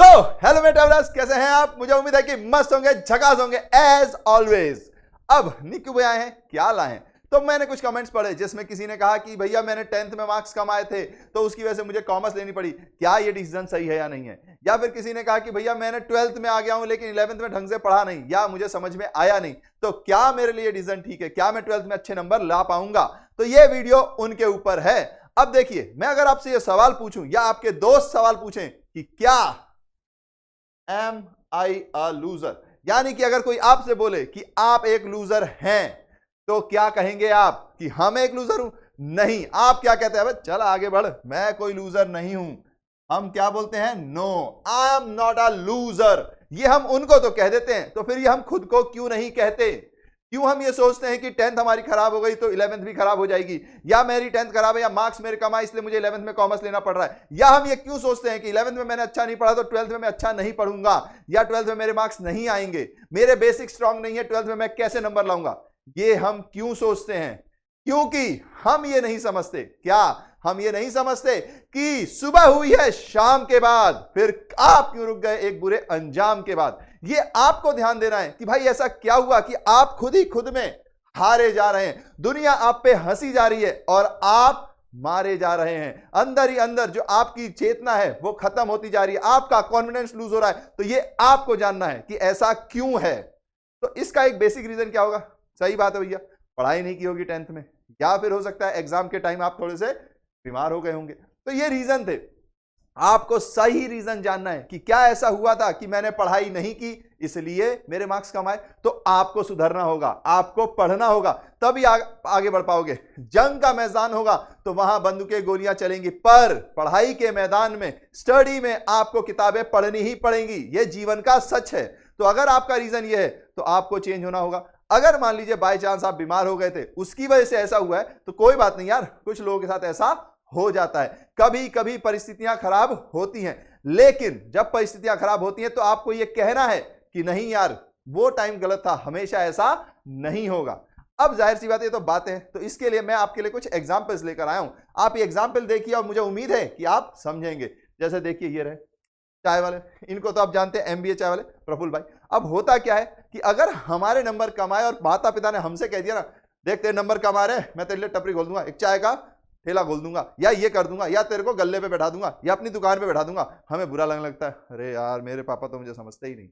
Hello मेरे travellers, कैसे हैं आप? मुझे उम्मीद है कि मस्त होंगे, झकास होंगे एज ऑलवेज। अब निक्कू भैया हैं, क्या लाए हैं? तो मैंने कुछ कमेंट्स पढ़े जिसमें किसी ने कहा कि भैया मैंने 10th में मार्क्स कम आए थे तो उसकी वजह से मुझे कॉमर्स लेनी पड़ी, क्या ये डिसीजन सही है या नहीं है? या फिर किसी ने कहा कि भैया मैंने 12th में आ गया हूं लेकिन 11th में ढंग से पढ़ा नहीं या मुझे समझ में आया नहीं, तो क्या मेरे लिए डिसीजन ठीक है? क्या मैं 12th में अच्छे नंबर ला पाऊंगा? तो ये वीडियो उनके ऊपर है। अब देखिए, मैं अगर आपसे ये सवाल पूछूं या आपके दोस्त सवाल पूछें कि क्या एम आई अ लूजर, यानी कि अगर कोई आपसे बोले कि आप एक लूजर हैं तो क्या कहेंगे आप? कि हम एक लूजर हूं? नहीं, आप क्या कहते हैं? चल आगे बढ़, मैं कोई लूजर नहीं हूं। हम क्या बोलते हैं? No, I am not a loser. ये हम उनको तो कह देते हैं, तो फिर ये हम खुद को क्यों नहीं कहते? क्यों हम ये सोचते हैं कि 10th हमारी खराब हो गई तो 11th भी खराब हो जाएगी, या मेरी 10th खराब है या मार्क्स मेरे कम आए इसलिए मुझे 11th में कॉमर्स लेना पड़ रहा है? या हम ये क्यों सोचते हैं कि 11th में मैंने अच्छा नहीं पढ़ा तो 12th में मैं अच्छा नहीं पढ़ूंगा, या 12th में मेरे मार्क्स नहीं आएंगे, मेरे बेसिक स्ट्रांग नहीं है, 12th में मैं कैसे नंबर लाऊंगा? ये हम क्यों सोचते हैं? क्योंकि हम ये नहीं समझते। क्या हम ये नहीं समझते कि सुबह हुई है शाम के बाद, फिर आप क्यों रुक गए एक बुरे अंजाम के बाद? ये आपको ध्यान देना है कि भाई ऐसा क्या हुआ कि आप खुद ही खुद में हारे जा रहे हैं, दुनिया आप पे हंसी जा रही है और आप मारे जा रहे हैं। अंदर ही अंदर जो आपकी चेतना है वो खत्म होती जा रही है, आपका कॉन्फिडेंस लूज हो रहा है। तो ये आपको जानना है कि ऐसा क्यों है। तो इसका एक बेसिक रीजन क्या होगा? सही बात है भैया, पढ़ाई नहीं की होगी 10th में, या फिर हो सकता है एग्जाम के टाइम आप थोड़े से बीमार हो गए होंगे। तो ये रीजन थे। आपको सही रीजन जानना है कि क्या ऐसा हुआ था कि मैंने पढ़ाई नहीं की इसलिए मेरे मार्क्स कम आए। तो आपको सुधरना होगा, आपको पढ़ना होगा, तभी आगे बढ़ पाओगे। जंग का मैदान होगा तो वहां बंदूकें गोलियां चलेंगी, पर पढ़ाई के मैदान में, स्टडी में आपको किताबें पढ़नी ही पड़ेंगी। यह जीवन का सच है। तो अगर आपका रीजन यह है तो आपको चेंज होना होगा। अगर मान लीजिए बाय चांस आप बीमार हो गए थे, उसकी वजह से ऐसा हुआ है, तो कोई बात नहीं यार, कुछ लोगों के साथ ऐसा हो जाता है। कभी कभी परिस्थितियां खराब होती हैं, लेकिन जब परिस्थितियां खराब होती हैं तो आपको यह कहना है कि नहीं यार, वो टाइम गलत था, हमेशा ऐसा नहीं होगा। अब जाहिर सी बात, ये तो बात है, तो इसके लिए मैं आपके लिए कुछ एग्जाम्पल्स लेकर आया हूं। आप ये एग्जाम्पल देखिए और मुझे उम्मीद है कि आप समझेंगे। जैसे देखिए, ये रहे चाय वाले, इनको तो आप जानते हैं, एमबीए चाय वाले प्रफुल्ल भाई। अब होता क्या है कि अगर हमारे नंबर कम आए और माता पिता ने हमसे कह दिया ना, देख तेरे नंबर कम आ रहे हैं, मैं तेरे लिए टपरी खोल दूंगा, एक चाय का ठेला खोल दूंगा, या ये कर दूंगा, या तेरे को गल्ले पे बैठा दूंगा, या अपनी दुकान पे बैठा दूंगा, हमें बुरा लगने लगता है, अरे यार मेरे पापा तो मुझे समझते ही नहीं।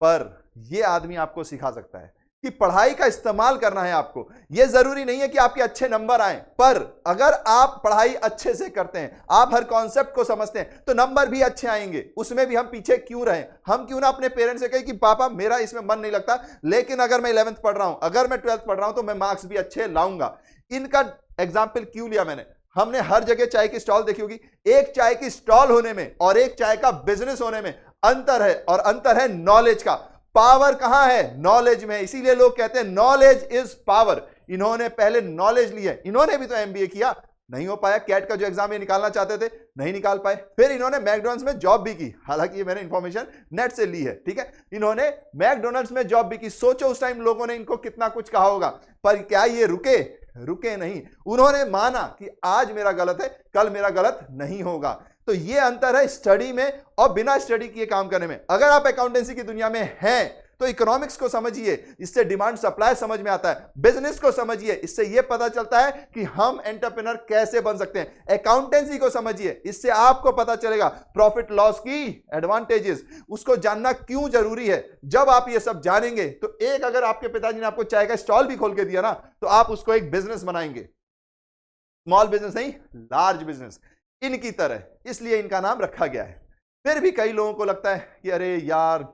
पर ये आदमी आपको सिखा सकता है कि पढ़ाई का इस्तेमाल करना है आपको। यह जरूरी नहीं है कि आपके अच्छे नंबर आए, पर अगर आप पढ़ाई अच्छे से करते हैं, आप हर कॉन्सेप्ट को समझते हैं, तो नंबर भी अच्छे आएंगे। उसमें भी हम पीछे क्यों रहे? हम क्यों ना अपने पेरेंट्स से कहें कि पापा मेरा इसमें मन नहीं लगता, लेकिन अगर मैं 11th पढ़ रहा हूं, अगर मैं 12th पढ़ रहा हूं तो मैं मार्क्स भी अच्छे लाऊंगा। इनका एग्जाम्पल क्यों लिया मैंने? हमने हर जगह चाय की स्टॉल देखी होगी। एक चाय की स्टॉल होने में और एक चाय का बिजनेस होने में अंतर है, और अंतर है नॉलेज का। पावर कहां है? नॉलेज में है। इसीलिए लोग कहते हैं नॉलेज इज पावर। इन्होंने पहले नॉलेज ली है, इन्होंने भी तो एमबीए किया, नहीं हो पाया। कैट का जो एग्जाम ये निकालना चाहते थे, नहीं निकाल पाए। फिर इन्होंने मैकडॉनल्ड्स में जॉब भी की, हालांकि ये मैंने इंफॉर्मेशन नेट से ली है, ठीक है। इन्होंने मैकडॉनल्ड्स में जॉब भी की। सोचो उस टाइम लोगों ने इनको कितना कुछ कहा होगा, पर क्या ये रुके? रुके नहीं। उन्होंने माना कि आज मेरा गलत है, कल मेरा गलत नहीं होगा। तो ये अंतर है स्टडी में और बिना स्टडी किए काम करने में। अगर आप अकाउंटेंसी की दुनिया में हैं तो इकोनॉमिक्स को समझिए, इससे डिमांड सप्लाई समझ में आता है। बिजनेस को समझिए, इससे यह पता चलता है कि हम एंटरप्रेन्योर कैसे बन सकते हैं। अकाउंटेंसी को समझिए, इससे आपको पता चलेगा प्रॉफिट लॉस की एडवांटेजेस, उसको जानना क्यों जरूरी है। जब आप ये सब जानेंगे तो एक, अगर आपके पिताजी ने आपको चाय का स्टॉल भी खोल के दिया ना, तो आप उसको एक बिजनेस बनाएंगे। स्मॉल बिजनेस नहीं, लार्ज बिजनेस, इनकी तरह। इसलिए इनका नाम रखा गया है। फिर भी कई लोगों को लगता है कि अरे यार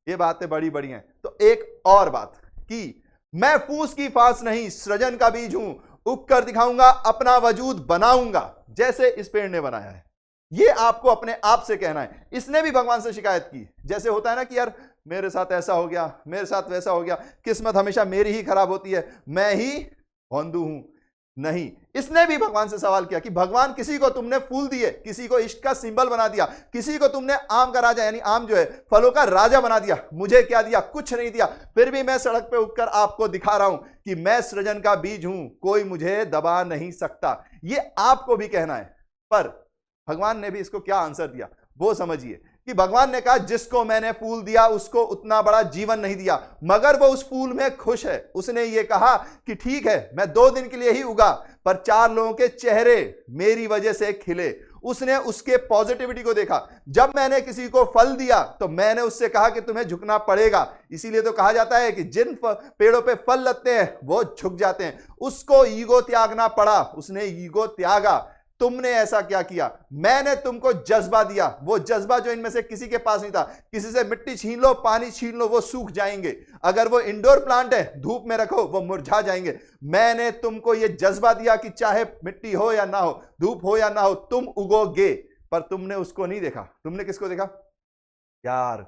ये बातें बड़ी बड़ी हैं। तो एक और बात कि मैं फूस की फांस नहीं, सृजन का बीज हूं, उग कर दिखाऊंगा, अपना वजूद बनाऊंगा जैसे इस पेड़ ने बनाया है। ये आपको अपने आप से कहना है। इसने भी भगवान से शिकायत की। जैसे होता है ना कि यार मेरे साथ ऐसा हो गया, मेरे साथ वैसा हो गया, किस्मत हमेशा मेरी ही खराब होती है, मैं ही भोंदू हूं। नहीं, इसने भी भगवान से सवाल किया कि भगवान किसी को तुमने फूल दिए, किसी को इश्क का सिंबल बना दिया, किसी को तुमने आम का राजा, यानी आम जो है फलों का राजा बना दिया, मुझे क्या दिया? कुछ नहीं दिया। फिर भी मैं सड़क पे उठकर आपको दिखा रहा हूं कि मैं सृजन का बीज हूं, कोई मुझे दबा नहीं सकता। ये आपको भी कहना है। पर भगवान ने भी इसको क्या आंसर दिया वो समझिए। कि भगवान ने कहा जिसको मैंने फूल दिया उसको उतना बड़ा जीवन नहीं दिया, मगर वो उस फूल में खुश है। उसने ये कहा कि ठीक है, मैं 2 दिन के लिए ही उगा, पर 4 लोगों के चेहरे मेरी वजह से खिले। उसने उसके पॉजिटिविटी को देखा। जब मैंने किसी को फल दिया तो मैंने उससे कहा कि तुम्हें झुकना पड़ेगा। इसीलिए तो कहा जाता है कि जिन पेड़ों पे फल लगते हैं वो झुक जाते हैं। उसको ईगो त्यागना पड़ा, उसने ईगो त्यागा। तुमने ऐसा क्या किया? मैंने तुमको जज्बा दिया, वो जज्बा जो इनमें से किसी के पास नहीं था। किसी से मिट्टी छीन लो, पानी छीन लो, वो सूख जाएंगे। अगर वो इंडोर प्लांट है, धूप में रखो, वो मुरझा जाएंगे। मैंने तुमको ये जज्बा दिया कि चाहे मिट्टी हो या ना हो, धूप हो या ना हो, तुम उगोगे। पर तुमने उसको नहीं देखा। तुमने किसको देखा? यार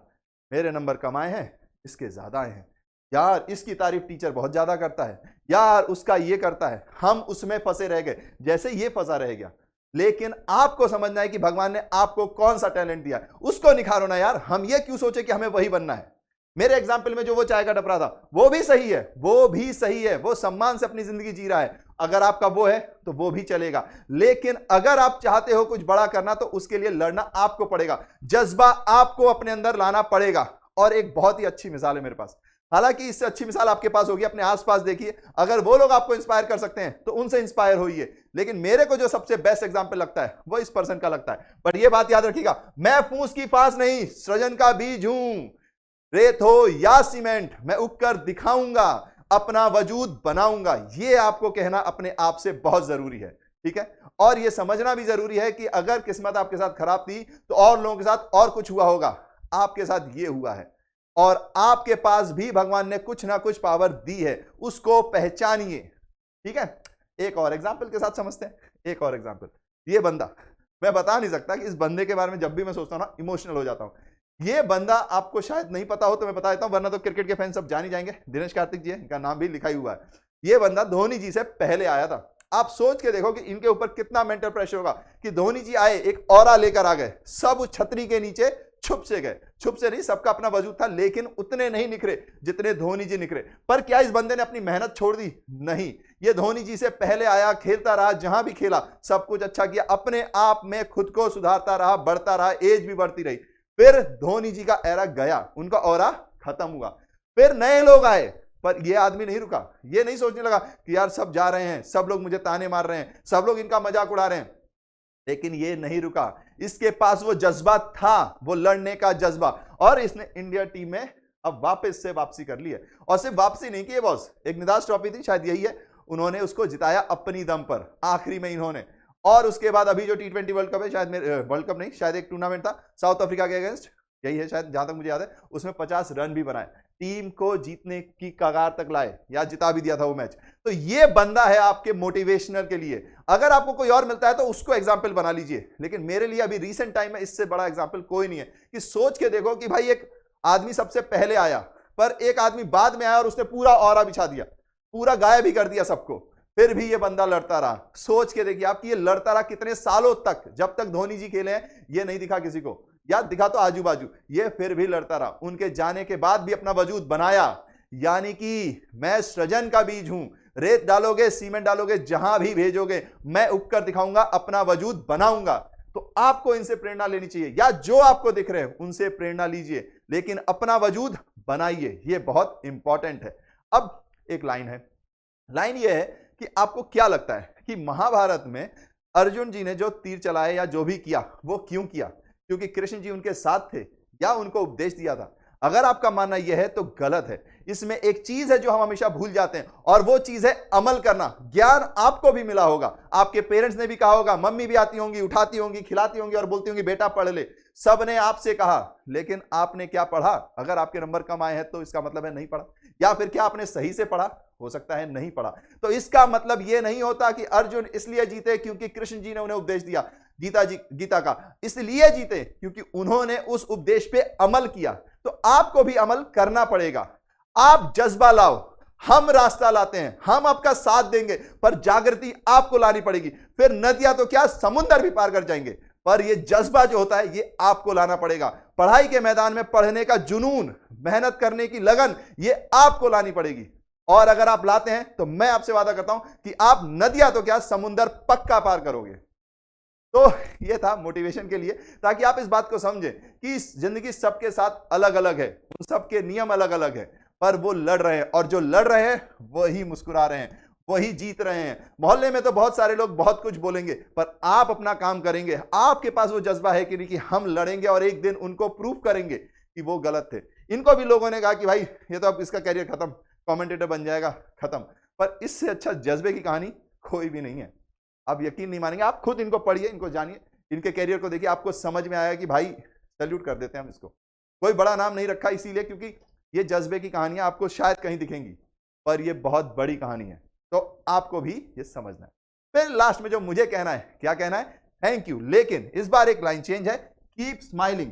मेरे नंबर कम आए हैं, इसके ज्यादा आए हैं। यार इसकी तारीफ टीचर बहुत ज्यादा करता है, यार उसका ये करता है। हम उसमें फंसे रह गए, जैसे ये फंसा रह गया। लेकिन आपको समझना है कि भगवान ने आपको कौन सा टैलेंट दिया है, उसको निखारो ना यार। हम ये क्यों सोचे कि हमें वही बनना है। मेरे एग्जाम्पल में जो वो चाय का टपरा था, वो भी सही है, वो भी सही है, वो सम्मान से अपनी जिंदगी जी रहा है। अगर आपका वो है तो वो भी चलेगा। लेकिन अगर आप चाहते हो कुछ बड़ा करना तो उसके लिए लड़ना आपको पड़ेगा, जज्बा आपको अपने अंदर लाना पड़ेगा। और एक बहुत ही अच्छी मिसाल है मेरे पास, हालांकि इससे अच्छी मिसाल आपके पास होगी, अपने आसपास देखिए। अगर वो लोग आपको इंस्पायर कर सकते हैं तो उनसे इंस्पायर होइए। लेकिन मेरे को जो सबसे बेस्ट एग्जांपल लगता है वो इस पर्सन का लगता है। बट ये बात याद रखिएगा, मैं फूस की फांस नहीं, सृजन का बीज हूं। रेत हो या सीमेंट, मैं उगकर दिखाऊंगा, अपना वजूद बनाऊंगा। ये आपको कहना अपने आप से बहुत जरूरी है, ठीक है। और ये समझना भी जरूरी है कि अगर किस्मत आपके साथ खराब थी तो और लोगों के साथ और कुछ हुआ होगा, आपके साथ ये हुआ है। और आपके पास भी भगवान ने कुछ ना कुछ पावर दी है, उसको पहचानिए, ठीक है। एक और एग्जांपल के साथ समझते हैं। एक और एग्जांपल, ये बंदा, मैं बता नहीं सकता कि इस बंदे के बारे में जब भी मैं सोचता हूं ना इमोशनल हो जाता हूं। ये बंदा आपको शायद नहीं पता हो तो मैं बता देता हूं, वरना तो क्रिकेट के फैन सब जान ही जाएंगे। दिनेश कार्तिक जी है, इनका नाम भी लिखा ही हुआ है। ये बंदा धोनी जी से पहले आया था। आप सोच के देखो कि इनके ऊपर कितना मेंटल प्रेशर होगा कि धोनी जी आए, एक ऑरा लेकर आ गए, सब उस छतरी के नीचे छुप से गए। छुप से नहीं, सबका अपना वजूद था, लेकिन उतने नहीं निखरे जितने धोनी जी निखरे। पर क्या इस बंदे ने अपनी मेहनत छोड़ दी? नहीं, ये धोनी जी से पहले आया, खेलता रहा, जहां भी खेला सब कुछ अच्छा किया, अपने आप में खुद को सुधारता रहा, बढ़ता रहा, एज भी बढ़ती रही। फिर धोनी जी का एरा गया, उनका ऑरा खत्म हुआ, फिर नए लोग आए। पर यह आदमी नहीं रुका, ये नहीं सोचने लगा कि यार सब जा रहे हैं, सब लोग मुझे ताने मार रहे हैं, सब लोग इनका मजाक उड़ा रहे हैं। लेकिन ये नहीं रुका, इसके पास वो जज्बा था, वो लड़ने का जज्बा। और इसने इंडिया टीम में अब वापस से वापसी कर ली है। और सिर्फ वापसी नहीं की है बॉस, एक निदास ट्रॉफी थी, शायद यही है, उन्होंने उसको जिताया अपनी दम पर, आखिरी में इन्होंने। और उसके बाद अभी जो T20 वर्ल्ड कप है, शायद वर्ल्ड कप नहीं, शायद एक टूर्नामेंट था साउथ अफ्रीका के अगेंस्ट, यही है शायद, जहां तक मुझे याद है, उसमें 50 रन भी बनाए, टीम को जीतने की कगार तक लाए, या जिता भी दिया था वो मैच। तो ये बंदा है आपके मोटिवेशनल के लिए। अगर आपको कोई और मिलता है तो उसको एग्जाम्पल बना लीजिए, लेकिन मेरे लिए अभी रीसेंट टाइम में इससे बड़ा एग्जाम्पल कोई नहीं है। कि सोच के देखो कि भाई एक आदमी सबसे पहले आया, पर एक आदमी बाद में आया और उसने पूरा ऑरा बिछा दिया, पूरा गायब ही कर दिया सबको, फिर भी ये बंदा लड़ता रहा। सोच के देखिए आप कि ये लड़ता रहा कितने सालों तक, जब तक धोनी जी खेले हैं ये नहीं दिखा किसी को, या दिखा तो आजू बाजू, ये फिर भी लड़ता रहा। उनके जाने के बाद भी अपना वजूद बनाया। यानी कि मैं सृजन का बीज हूं, रेत डालोगे, सीमेंट डालोगे, जहां भी भेजोगे मैं उगकर दिखाऊंगा, अपना वजूद बनाऊंगा। तो आपको इनसे प्रेरणा लेनी चाहिए, या जो आपको दिख रहे हैं उनसे प्रेरणा लीजिए, लेकिन अपना वजूद बनाइए, यह बहुत इंपॉर्टेंट है। अब एक लाइन है, लाइन यह है कि आपको क्या लगता है कि महाभारत में अर्जुन जी ने जो तीर चलाए या जो भी किया वो क्यों किया? क्योंकि कृष्ण जी उनके साथ थे या उनको उपदेश दिया था? अगर आपका मानना यह है तो गलत है। इसमें एक चीज है जो हम हमेशा भूल जाते हैं, और वो चीज है अमल करना। ज्ञान आपको भी मिला होगा, आपके पेरेंट्स ने भी कहा होगा, मम्मी भी आती होंगी, उठाती होंगी, खिलाती होंगी और बोलती होंगी बेटा पढ़ ले, सब ने आपसे कहा, लेकिन आपने क्या पढ़ा? अगर आपके नंबर कम आए हैं तो इसका मतलब है नहीं पढ़ा। या फिर क्या आपने सही से पढ़ा? हो सकता है नहीं पढ़ा। तो इसका मतलब यह नहीं होता कि अर्जुन इसलिए जीते क्योंकि कृष्ण जी ने उन्हें उपदेश दिया, गीता का इसलिए जीते क्योंकि उन्होंने उस उपदेश पे अमल किया। तो आपको भी अमल करना पड़ेगा। आप जज्बा लाओ, हम रास्ता लाते हैं, हम आपका साथ देंगे, पर जागृति आपको लानी पड़ेगी। फिर नदियां तो क्या, समुद्र भी पार कर जाएंगे, पर यह जज्बा जो होता है ये आपको लाना पड़ेगा। पढ़ाई के मैदान में पढ़ने का जुनून, मेहनत करने की लगन, ये आपको लानी पड़ेगी। और अगर आप लाते हैं तो मैं आपसे वादा करता हूं कि आप नदियां तो क्या, समुद्र पक्का पार करोगे। तो ये था मोटिवेशन के लिए, ताकि आप इस बात को समझें कि जिंदगी सबके साथ अलग अलग है, उन सबके नियम अलग अलग है, पर वो लड़ रहे हैं, और जो लड़ रहे हैं वही मुस्कुरा रहे हैं, वही जीत रहे हैं। मोहल्ले में तो बहुत सारे लोग बहुत कुछ बोलेंगे, पर आप अपना काम करेंगे। आपके पास वो जज्बा है कि नहीं कि हम लड़ेंगे और एक दिन उनको प्रूफ करेंगे कि वो गलत थे। इनको भी लोगों ने कहा कि भाई ये तो अब इसका कैरियर खत्म, कमेंटेटर बन जाएगा, खत्म। पर इससे अच्छा जज्बे की कहानी कोई भी नहीं है। आप यकीन नहीं मानेंगे, आप खुद इनको पढ़िए, इनको जानिए, इनके कैरियर को देखिए, आपको समझ में आएगा कि भाई सैल्यूट कर देते हैं हम इसको। कोई बड़ा नाम नहीं रखा इसीलिए क्योंकि ये जज्बे की कहानियां आपको शायद कहीं दिखेंगी, पर ये बहुत बड़ी कहानी है, तो आपको भी ये समझना है। फिर लास्ट में जो मुझे कहना है, क्या कहना है, थैंक यू। लेकिन इस बार एक लाइन चेंज है, कीप स्माइलिंग।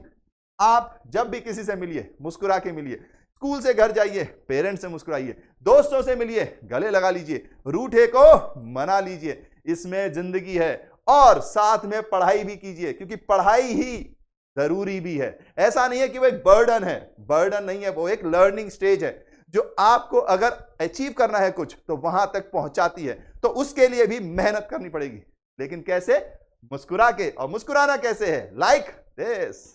आप जब भी किसी से मिलिए मुस्कुरा के मिलिए। स्कूल से घर जाइए, पेरेंट्स से मुस्कुराइए, दोस्तों से मिलिए, गले लगा लीजिए, रूठे को मना लीजिए, इसमें जिंदगी है। और साथ में पढ़ाई भी कीजिए, क्योंकि पढ़ाई ही जरूरी भी है। ऐसा नहीं है कि वो एक बर्डन है, बर्डन नहीं है, वो एक लर्निंग स्टेज है जो आपको अगर अचीव करना है कुछ तो वहां तक पहुंचाती है। तो उसके लिए भी मेहनत करनी पड़ेगी, लेकिन कैसे, मुस्कुरा के। और मुस्कुराना कैसे है, लाइक दिस।